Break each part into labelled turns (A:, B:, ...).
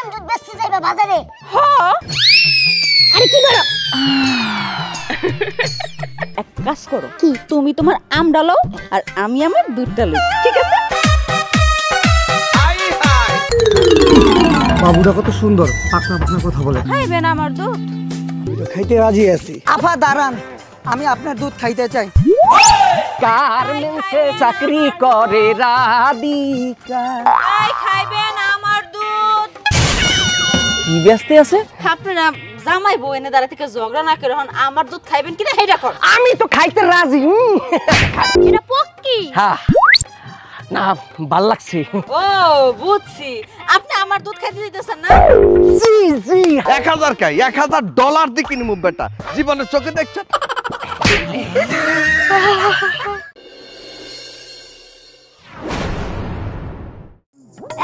A: আম দুধ বেচতে যাইবা বাজারে?
B: হ্যাঁ।
A: আরে কি করো?
B: এক কাজ করো, কি তুমি তোমার আমটা লও আর আমি আমার দুধটা লই, ঠিক আছে?
C: বাবুটা কত সুন্দর, পাকনা পাকনা কথা বলে।
B: খাইবেন আমার দুধ?
C: আমি তো খাইতে রাজি আছি।
D: আপা দাঁড়ান, আমি আপনার দুধ খাইতে চাই।
E: গার্মেন্টসে চাকরি করে রাধিকা।
B: এই খাইবেন আমার দুধ?
E: কি ব্যস্ত আছে?
B: আপনারা জামাই বউ এনে দাঁড়া থেকে ঝগড়া না করে হন আমার দুধ খাইবেন কিনা হেডা কর।
E: আমি তো খাইতে রাজি।
B: এটা পক্কি।
E: হ্যাঁ না, ভাল লাগছে।
B: ও বুঝছি, আপনি আমার দুধ খাইতে দিতেছেন না?
E: জি জি।
F: 1000 কে $1000 দিয়ে কিনবো বেটা, জীবনে চোখে দেখছ?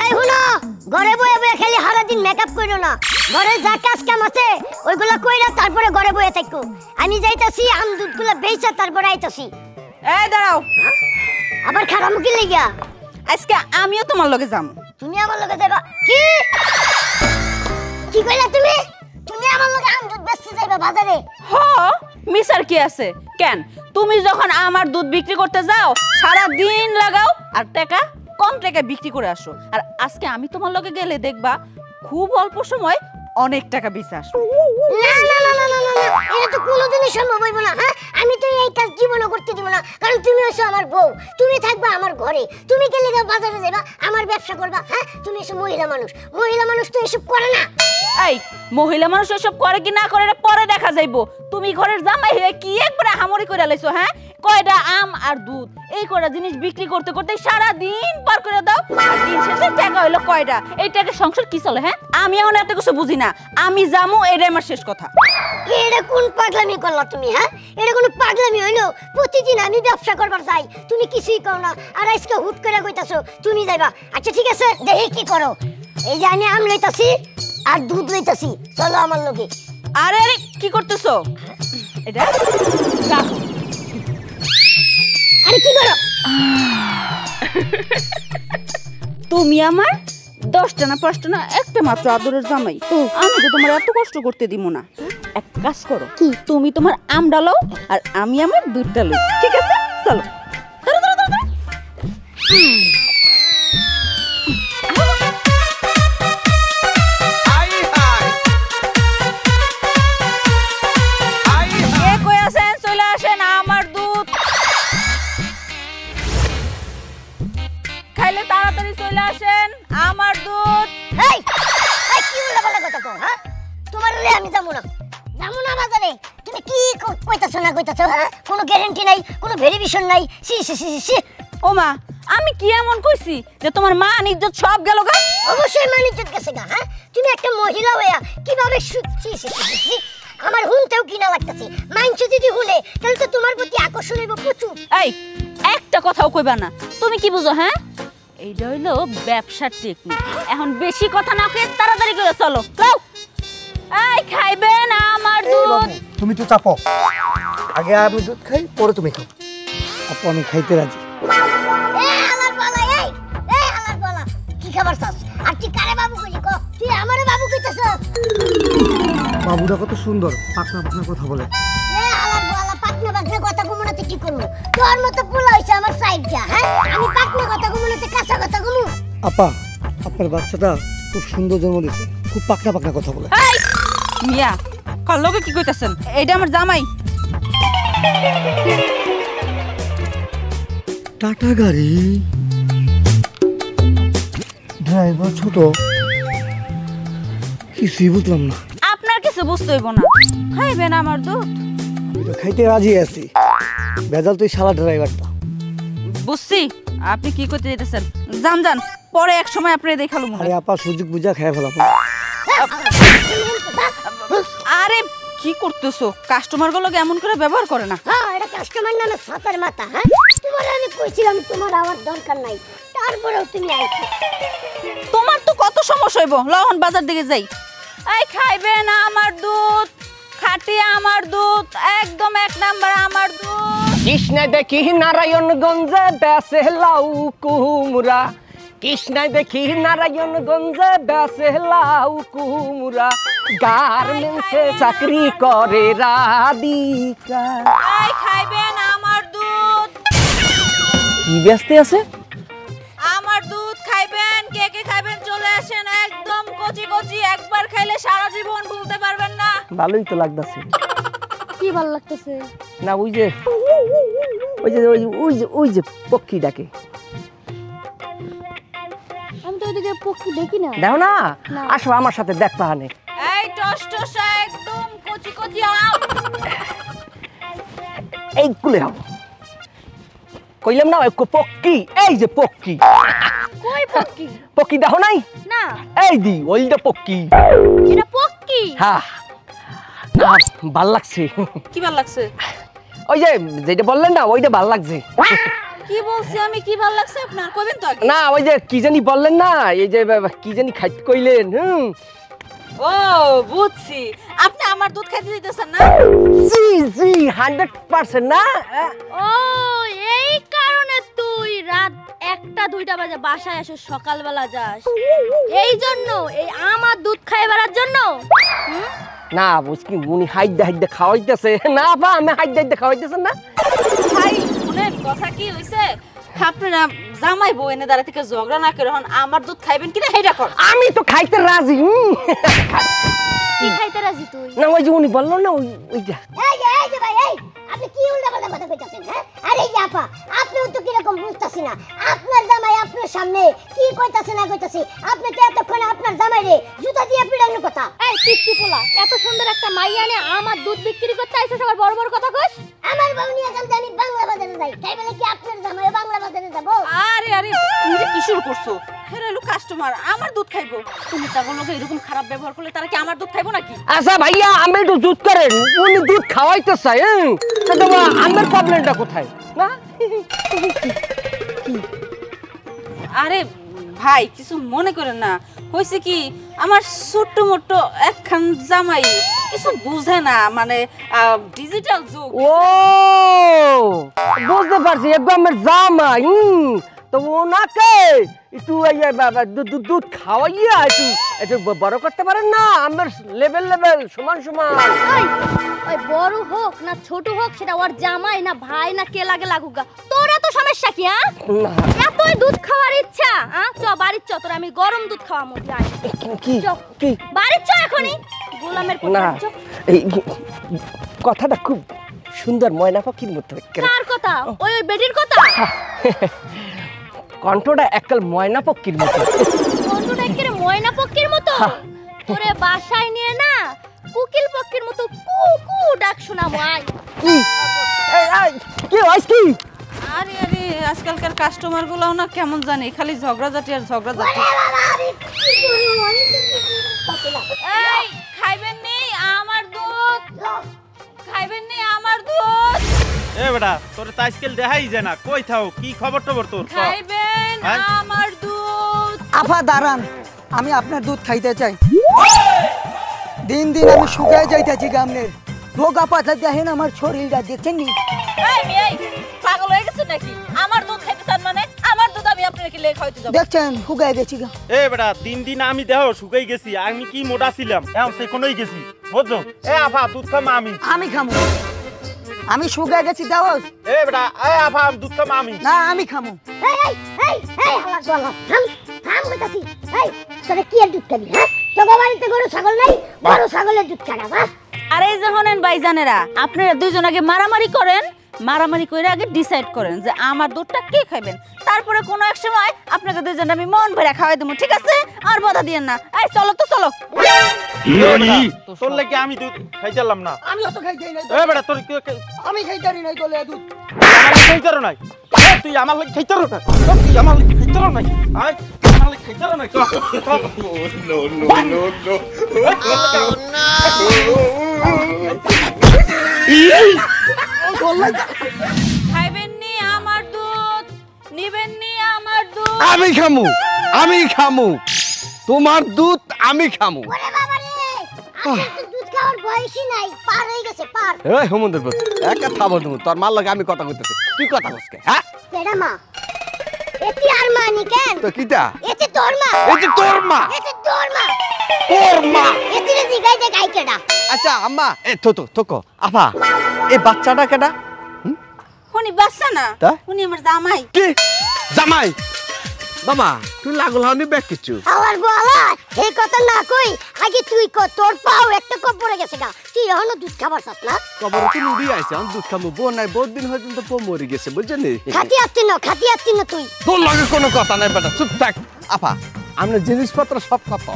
A: এই হুনো, ঘরে বয়ে বয়ে খালি সারা দিন মেকআপ কইরো না। ঘরে যা কাজ কাম আছে ওইগুলা কইরা তারপরে ঘরে বয়ে থাকো। আমি যাইতাছি আম দুধগুলা বেচা তারপরে আইতাছি।
B: এই দাঁড়াও,
A: আবার খারাপ কি লাগিয়া?
B: আজকে আমিও তোমার লগে যাম।
A: তুমি আমার লগে যাইবা? কি কি কইলা তুমি? তুমি আমার লগে আম দুধ বেচতে যাইবা বাজারে?
B: হ্যাঁ, মিসার কি আছে? কেন তুমি যখন আমার দুধ বিক্রি করতে যাও সারা দিন লাগাও আর টাকা কম টাকা বিক্রি করে আসো, আর আজকে আমি তোমার লগে গেলে দেখবা খুব অল্প সময় অনেক টাকা বেচে আসো।
A: না না না না না না, এটা তো কোনোদিনই সম্ভব হইব না। হ্যাঁ, আমি তো এই কাজ জীবনে করতে দিব না, কারণ তুমি হইছো আমার বউ, তুমি থাকবা আমার ঘরে। তুমি গেলে বাজারে যাইবা, আমার ব্যবসা করবা। হ্যাঁ, তুমি এসব মহিলা মানুষ, মহিলা মানুষ তো এসব করে না।
B: এই মহিলা মানুষ এসব করে কি না করে এটা পরে দেখা যাইবো। তুমি ঘরের জামাই হয়ে কি একবারে হামরি করে লাইছো? হ্যাঁ, কয়টা আম আর দুধ এই কয়টা জিনিস বিক্রি করতে করতে সারা দিন পার করে দাও, আর দিন শেষে টাকা হইলো কয়টা? এই টাকা সংসার কি চলে? হ্যাঁ, আমি এখন এত কিছু বুঝি না, আমি যামু, এটাই আমার শেষ কথা।
A: এটা কোন পাগলামি করলা তুমি? হ্যাঁ, এটা কোনো পাগলামি হইলো? প্রতিদিন আমি ব্যবসা করবার যাই, তুমি কিছুই কও না, আর আজকে হুট করে কইতাছো তুমি যাইবা। আচ্ছা ঠিক আছে, দেখি কি করো। এই যে আমি আম লইতাছি আর দুধ লইতাছি, চলো আমার লগে।
B: আরে আরে কি করতেছো? এটা রাখো।
A: আরে কি করো?
B: তুমি আমার 10টা না 5টা না একটা মাত্র আদরের জামাই, আমি তো তোমার এত কষ্ট করতে দিব না। এক কাজ করো, কি তুমি তোমার আমটা লও আর আমি আমার দুধটা লই, ঠিক আছে? চলো। খাইলে তাড়াতাড়ি চলে আসেন, আমার দুধ।
A: এই এই কি উল্টাপাল্টা কথা কও? হ্যাঁ, তোমার লগে আমি যাবো না, যাবো না বাজারে। তুমি কি কইতাছো না কইতাছো? হ্যাঁ, কোনো গ্যারান্টি নাই, কোনো ভেরিফিকেশন নাই। সি সি সি সি।
B: ও মা, আমি কি এমন কইছি যে তোমার মান ইজ্জত সব গেল গা?
A: অবশ্যই মান ইজ্জত গেছে গা। হ্যাঁ, তুমি একটা মহিলা হইয়া কিভাবে সি সি সি সি আমার হুনতেও কিনা লাগতাছে। মাইন্ড যদি হুনে তাহলে তো তোমার প্রতি আকর্ষণ হইব প্রচুর।
B: এই একটা কথাও কইবা না, তুমি কি বুঝো? হ্যাঁ, এইটা হইলো ব্যবসার টেকনিক। এখন বেশি কথা না কয়ে তাড়াতাড়ি করে চলো। যাও। এই খাইবেন আমার দুধ?
C: তুমি তো চাপো, আগে আমি দুধ খাই পরে তুমি খাও। আপু আমি খাইতে রাজি।
A: এই হালার পালা, এই হালার পালা, কি খাবার চাস? আর তুই কারে বাবু কইলি? কো তুই আমারে বাবু কইতাছস?
C: বাবুটা কত সুন্দর, পাকনা পাকনা কথা বলে।
A: এই হালার পালা, পাকনা পাকনা কথা কমু না, তুই কি করবো? তোর মতো পোলা হইছে আমার সাইড যা। হ্যাঁ, আমি পাকনা কথা কমু না, তুই কাঁচা কথা কমু?
C: আপা আপনার বাচ্চাটা খুব সুন্দর জন্ম দিয়েছে, খুব পাকনা পাকনা কথা বলে।
B: এই মিয়া, কার লগে কি কইতাছেন? এইটা আমার জামাই।
C: টাটা গাড়ি, ড্রাইভার ছোট, কিছুই বুঝলাম না।
B: আপনার কিছু বুঝতে হইব না, খাইবেন আমার দুধ?
C: আমি তো খাইতে রাজি আছি, ভেজাল তুই শালা ড্রাইভারটা।
B: বুঝছি আপনি কি করতে যেতেছেন। যান যান, পরে এক সময় আপনি দেখালুম।
C: আরে আপা সুযোগ বুঝা খাই ফেলাম।
B: আরে কি করতেছো? কাস্টমার গুলো এমন করে ব্যবহার করে না।
A: হ্যাঁ, এটা কাস্টমার না, ছাতার মাথা। হ্যাঁ, তোমার আমি কইছিলাম তোমার আমার দরকার নাই, তারপরেও তুমি আইছো।
B: তোমার তো কত সমস্যা হইব। লহন বাজার দিকে যাই। এই খাইবেন আমার দুধ? খাঁটি আমার দুধ, একদম 1 নাম্বার আমার দুধ।
E: কৃষ্ণে দেখি নারায়ণগঞ্জে বেসে লাউ কুমড়া, কৃষ্ণায় দেখি নারায়ণগঞ্জে বেসে লাউ কুমড়া, গার্মেন্টসে চাকরি করে রাধিকা।
B: এই খাইবেন আমার দুধ,
E: কি ব্যস্ত আছে?
B: আমার দুধ খাইবেন। কে কে খাইবেন চলে আসেন, একদম কচি কচি, একবার খাইলে সারা জীবন ভুলতে পারবেন না।
E: ভালোই তো লাগতেছে।
A: কি ভালো লাগতেছে?
E: না ওই যে ওই যে পক্ষী ডাকে,
A: আমি তো ওইদিকে পক্ষী দেখি না।
E: দেখো না, আসো আমার সাথে দেখ পাহানে।
B: এই টসটসা একদম কচি কচি আম।
E: এই কুলে হব কইলাম না ওই পক্ষী, এই যে পক্ষী।
A: কই পক্ষী?
E: পক্ষী দেখো নাই?
A: না,
E: এই দি ওইটা পক্ষী।
A: এটা পক্ষী?
E: হ্যাঁ, না ভাল লাগছে।
B: কি ভাল লাগছে?
E: ওই যে যেটা বললেন না ওইটা ভাল লাগছে।
B: কি বলছি আমি? কি ভাল লাগছে আপনার কইবেন তো আগে।
E: না ওই যে কি জানি বললেন না, এই যে কি জানি খাইতে কইলেন।
B: ও বুঝছি, আপনি আমার দুধ খাইতে দিতেছেন না?
E: জি জি 100% না।
A: ও এই কারণে তুই রাত 1টা-2টা বাজে বাসায় আসো, সকালবেলা যাস, এই জন্য, এই আমার দুধ খাই বেড়ার জন্য।
E: না বুঝকি উনি হাইডা খাওয়াইতেছে না, বা আমি হাইডা খাওয়াইতেছেন না।
B: ভাই শুনেন কথা কি হইছে, আপনারা জামাই বউ এনে দাঁড়া থেকে ঝগড়া না করে হন আমার দুধ খাইবেন কিনা হেডা কর।
E: আমি তো খাইতে রাজি।
A: কি খাইতে রাজি তুই?
E: না ওই যে উনি বললো না ওইটা।
A: এই যে ভাই, এই আপনি কি উল্টাপাল্টা কথা কইতাছেন? হ্যাঁ, আরে এই আপা, আপনিও তো কিরকম বুঝতাছেন না, আপনার জামাই আপনার সামনে কি কইতাছে না কইতাছে, আপনি তো এতক্ষণ আপনার জামাইরে জুতা দিয়ে পিটানোর কথা। এই পিচ্চি পোলা, এত সুন্দর একটা মাইয়া নে আমার দুধ বিক্রি করতে আইছো, সবার বড় বড় কথা কইস। আমার বউ নিয়ে যাতে আমি বাংলা বাজারে যাই, তাই বলে কি আপনার জামাই বাংলা বাজারে যাব?
B: আরে আরে তুমি যে কি শুরু করছো? হেরালো কাস্টমার আমার দুধ খাইবো, তুমি তার লগে এরকম খারাপ ব্যবহার করলে তারা কি আমার দুধ খাইবো নাকি?
E: আচ্ছা ভাইয়া আমি একটু দুধ করেন, উনি দুধ খাওয়াইতে চাই। আমার প্রবলেমটা কোথায়? না
B: আরে ভাই কিছু মনে করেন না, হয়েছে কি আমার ছোট্ট মোট্ট একখান জামাই কিছু বুঝে না, মানে ডিজিটাল যুগ।
E: ও বুঝতে পারছি, একদম আমার জামাই। তো ওনাকে একটু দুধ খাওয়াইয়া একটু একটু বড় করতে পারেন না? আমার লেভেল সমান সমান।
A: ওই বড় হোক না ছোট হোক, সেটা ওর জামাই না ভাই না কে লাগে লাগুক গা, তোরা তো সমস্যা কি? হ্যাঁ, এতই দুধ খাওয়ার ইচ্ছা? চ বাড়ির চ, তোর আমি গরম দুধ খাওয়ামু। যাই
E: কি কি
A: বাড়ির চ এখনই, গোলামের
E: না এই কথাটা খুব সুন্দর, ময়না পাখির মতো।
A: কার কথা? ওই বেটির কথা?
E: কণ্ঠটা এককাল ময়না পক্ষীর মতো।
A: কণ্ঠটা একেবারে ময়না পক্ষীর মতো? তোরে বাসায় নিয়ে না কুকিল পক্ষীর মতো কু কু ডাক শোনাবো। আয়
E: কি হইছে কি?
B: আরে আরে আজকালকার কাস্টমার গুলাও না কেমন জানি, খালি ঝগড়াঝাটি আর ঝগড়াঝাটি। এই খাইবেন নি আমার দুধ, খাইবেন নি আমার দুধ।
G: এ বেটা তোর তো আজকাল দেখাই যায় না, কই থাও, কি খবর টবর তোর?
B: খাইবেন আমার দুধ।
D: আপা দাঁড়ান, আমি আপনার দুধ খাইতে চাই। দিন দিন আমি শুকায় যাইতেছি গামনের রোগা পাতা, দেখেন আমার শরীরটা দেখছেন নি?
B: এই মেয়ে পাগল হয়ে গেছেন নাকি? আমার দুধ খাইতে চান মানে আমার দুধ আমি আপনাকে লেখা খাইতে যাব?
D: দেখছেন শুকায় গেছি গা।
G: এ বেটা দিন দিন আমি দেহ শুকাই গেছি, আমি কি মোটা ছিলাম এখন সে কোনই গেছি বুঝছো? এ আফা দুধ খামা আমি
D: খামু, আমি শুকায় গেছি দাওস।
G: এ বেটা এ আফা দুধ খামা আমি
D: না, আমি খামু।
A: এই এই এই এই হালা গলা থাম থাম কইতাছি। এই তোরে কি আর দুধ খাবি? হ্যাঁ, তোর বাড়িতে গরু ছাগল নাই, বড় ছাগলের দুধ খাড়া। বাস
B: আরে এই যে হনেন ভাইজানেরা, আপনারা দুইজন আগে মারামারি করেন, মারামারি করে আগে ডিসাইড করেন যে আমার দুধটা কে খাবেন, তারপরে কোনো এক সময় আপনাকে দুইজন আমি মন ভরে খাওয়াই দেবো, ঠিক আছে? আর বাধা দিয়েন না। এই চলো তো চলো।
G: তোর লাগে আমি দুধ খাইতালাম না।
D: আমি অত খাইতে নাই।
G: এ বেটা তোর
D: আমি খাইতারি নাই তোলে দুধ।
G: আমার খাইতারো নাই, তুই আমার লাগে খাইতারো না, তুই আমার লাগে খাইতারো নাই, আয় আমার লাগে খাইতারো নাই। নো নো নো নো
B: খাইবেন নি আমার দুধ, নিবেন নি আমার দুধ।
F: আমি খামু তোমার দুধ, আমি খামু।
A: ওরে বাবা রে, আমার তো দুধ খাওয়ার বয়সই নাই, পার হয়ে গেছে পার।
F: এই হুমুন্দের একা থামো তুমি, তোর মার লাগে আমি কথা কইতেছি, তুই কথা কইছকে? হ্যাঁ
A: কেডা মা? এটি আর মানি কেন
F: তো কিটা
A: এটি তোর মা
F: এই যে তোর মা
A: এটি তোর মা
F: তোর মা
A: এটি রে জিগাই দে গাই কেডা
F: আচ্ছা আম্মা এ তো আফা এই বাচ্চাটা কেডা
B: উনি বাচ্চা না
F: তা?
B: উনি আমার জামাই।
F: কি জামাই বাবা তুই লাগল হনি ব্যাগ কিছু
A: আমার বলা এই কথা না কই আগে তুই ক তোর পাও একটা কপ পড়ে গেছে গা তুই এখনো দুধ খাবার চাস না
F: কবর তো নুড়ি আইছে আমি দুধ খামু বউ নাই বহুত দিন হইছে তো পো মরি গেছে বুঝছেন
A: খাতি আসছিস না তুই
F: তোর লগে কোনো কথা নাই বেটা চুপ থাক আফা আমরা জিনিসপত্র সব কত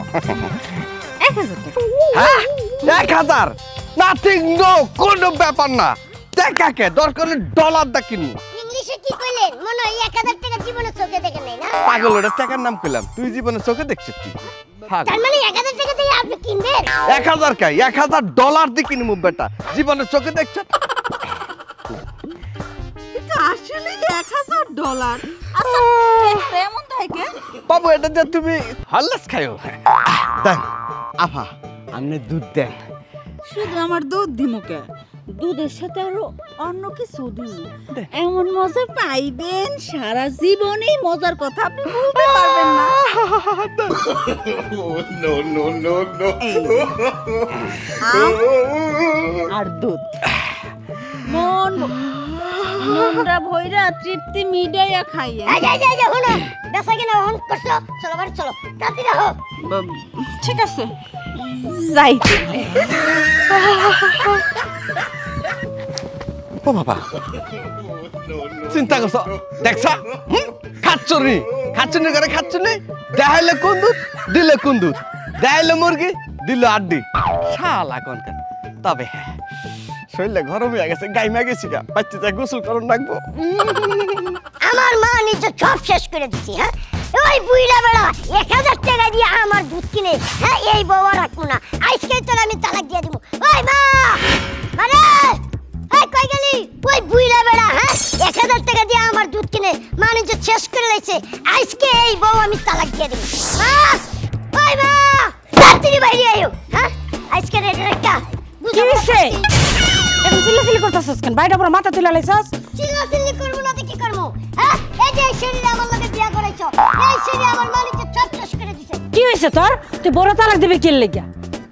B: 1000 টাকা।
F: হ্যাঁ 1000 নাথিং নো কোনো ব্যাপার না টাকাকে দরকার ডলার দা কিনু
A: ইংলিশে কি কইলেন মনে হয় 1000 টাকা জীবনে চোখে দেখে নাই না
F: পাগল ওটা টাকার নাম কইলাম তুই জীবনে চোখে দেখছিস তুই পাগল
A: তার মানে 1000 টাকা দিয়ে আপনি কিনবেন
F: 1000 কে 1000 ডলার দি কিনমু বেটা জীবনে চোখে দেখছ
B: এটা আসলে $1000। আচ্ছা এটা এমন থাকে
F: বাবু এটা যে তুমি হাল্লাস খাইও দেন আফা আমনে দুধ দেন
B: শুধু আমার দুধ দিমুকে দুধের সাথে আরো অন্য কিছু দিন এমন মজা পাইবেন সারা জীবনে মজার কথা আপনি বলতে পারবেন না। এই যে, আম আর দুধ মনটা ভইরা তৃপ্তি মিটাইয়া খাইয়ে।
A: এই যে হলো বেসা কিনা হন করছো চলো বাড়ি চলো তাড়াতাড়ি রাখো
B: ঠিক আছে যাই
F: ও বাবা চিন্তা করছ দেখছ খাচ্ছনি করে খাচ্ছনি দেখাইলে কোন দুধ দিলে কোন দুধ দেখাইলে মুরগি দিল আড্ডি শালা কোনখান তবে হ্যাঁ শরীরে গরম হয়ে গেছে গাইমা গেছি গা বাচ্চা যা গোসল করুন রাখবো
A: আমার মা নিজে সব শেষ করে দিছি হ্যাঁ ওই বুইড়া বেড়া 1000 টাকা দিয়ে আমার দুধ কিনে হ্যাঁ এই বউ রাখবো না আজকে তোর আমি তালাক দিয়ে দিব ওই মা মানে এই কই গেলি ওই বুইড়া বেড়া হ্যাঁ 1000 টাকা দিয়ে আমার দুধ কিনে মা নিজে শেষ করে লাইছে আজকে এই বউ আমি তালাক দিয়ে দিব মা ওই মা তাড়াতাড়ি বাইরে আয়ো হ্যাঁ আজকে রেড রেখা
H: কি হইছে এখন চিল্লাচিল্লি করতেছস কেন বাইরে পুরো মাথা তুলে লাইছস
A: চিল্লাচিল্লি করবো না তো কি করবো হ্যাঁ এই যে শরীরে আমার লগে বিয়া করাইছো এই শরীরে আমার মালিক সব শেষ করে দিছে
H: কি হইছে তোর তুই বড় তালাক দিবি কি লাগিয়া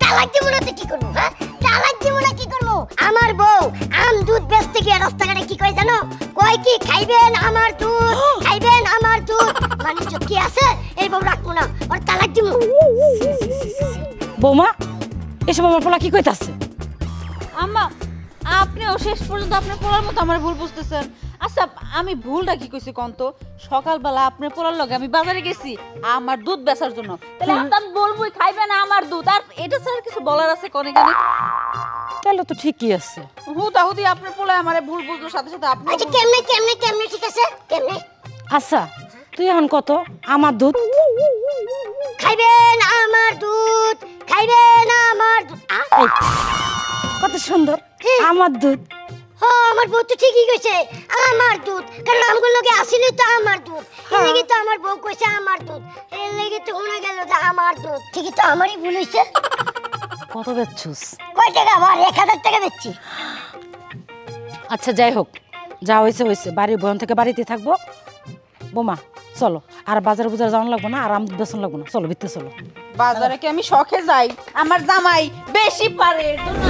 A: তালাক দিব না তো কি করবো হ্যাঁ তালাক দিব না কি করবো আমার বউ আম দুধ বেচতে গিয়ে রাস্তাঘাটে কি কয় জানো কয় কি খাইবেন আমার দুধ খাইবেন আমার দুধ মানে কি আছে এই বউ রাখবো না ওর তালাক দিব
H: বৌমা এসব আমার পোলা কি কইতাছে
B: আম্মা আপনিও শেষ পর্যন্ত আপনার পোলার মতো আমার ভুল বুঝতেছেন। আচ্ছা আমি ভুলটা কি কইছি কোন তো সকালবেলা আপনার পোলার লগে আমি বাজারে গেছি আমার দুধ বেচার জন্য তাহলে আমি বলবোই খাইবে না আমার দুধ আর এটা ছাড়া কিছু বলার আছে কোনে কেনে
H: তাহলে তো ঠিকই আছে
B: হুদাহুদি আপনার পোলা আমারে ভুল বুঝলো সাথে সাথে আপনি
A: আচ্ছা কেমনে ঠিক আছে কেমনে
H: আচ্ছা তুই এখন কত আমার দুধ
A: খাইবেন আমার দুধ খাইবেন আমার দুধ
H: এই, কত সুন্দর আমার দুধ
A: আমার বউ তো ঠিকই কইছে আমার দুধ কারণ আমগুলো লগে আসিলে তো আমার দুধ এর লাগি তো আমার বউ কইছে আমার দুধ এর লাগি তো শোনা গেল যে আমার দুধ ঠিকই তো আমারই ভুল হইছে
H: কত বেচছুস
A: কয় টাকা আবার 1000 টাকা বেচছি
H: আচ্ছা যাই হোক যা হয়েছে হয়েছে বাড়ির বয়ন থেকে বাড়িতে থাকবো বোমা চলো আর বাজার বুজার যাওয়ান লাগবো না আর আম বেসন লাগবো না চলো ভিতরে চলো
B: বাজারে কি আমি শখে যাই আমার জামাই বেশি পারে এর জন্য